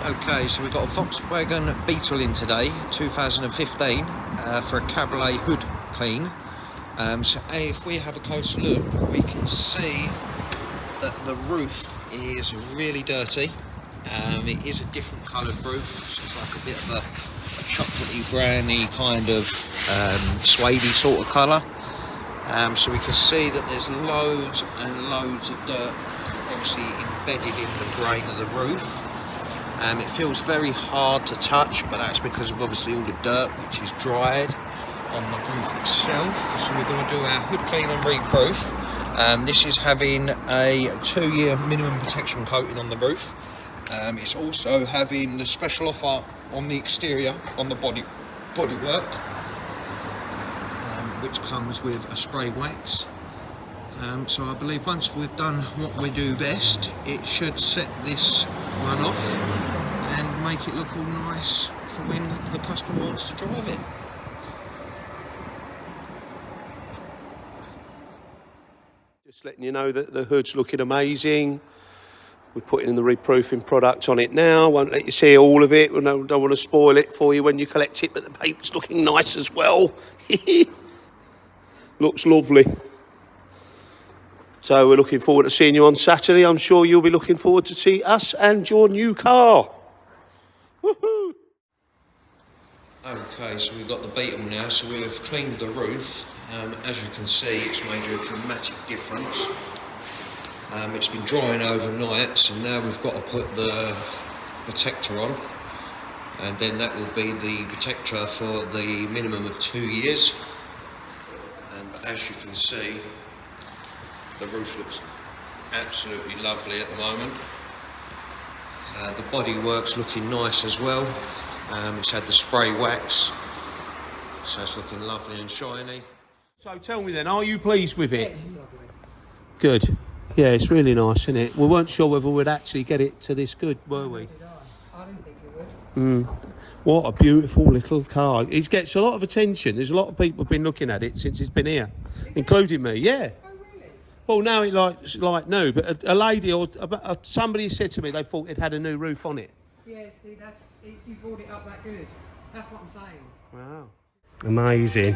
Okay, so we've got a Volkswagen Beetle in today, 2015, for a Cabriolet hood clean. So if we have a closer look, we can see that the roof is really dirty. It is a different coloured roof, so it's like a bit of a chocolatey, browny kind of suede-y sort of colour. So we can see that there's loads and loads of dirt obviously embedded in the grain of the roof. It feels very hard to touch, but that's because of obviously all the dirt which is dried on the roof itself. So we're going to do our hood clean and re-proof. This is having a 2-year minimum protection coating on the roof. It's also having the special offer on the exterior, on the bodywork, which comes with a spray wax. So I believe once we've done what we do best, it should set this one off and make it look all nice for when the customer wants to drive it. Just letting you know that the hood's looking amazing. We're putting in the reproofing product on it now. Won't let you see all of it. We don't want to spoil it for you when you collect it, but the paint's looking nice as well. Looks lovely. So we're looking forward to seeing you on Saturday. I'm sure you'll be looking forward to see us and your new car. Woohoo! Okay, so we've got the Beetle now, so we've cleaned the roof. As you can see, it's made a dramatic difference. It's been drying overnight, so now we've got to put the protector on, and then that will be the protector for the minimum of 2 years. But as you can see, the roof looks absolutely lovely at the moment. The bodywork's looking nice as well. It's had the spray wax, so it's looking lovely and shiny. So tell me then, are you pleased with it? Good. Yeah, it's really nice, isn't it? We weren't sure whether we'd actually get it to this good, were we? I didn't think it would. What a beautiful little car. It gets a lot of attention. There's a lot of people been looking at it since it's been here, including me, yeah. Oh, really? Well, now it's like new, but a lady or somebody said to me they thought it had a new roof on it. Yeah, see, you brought it up that good. That's what I'm saying. Wow. Amazing.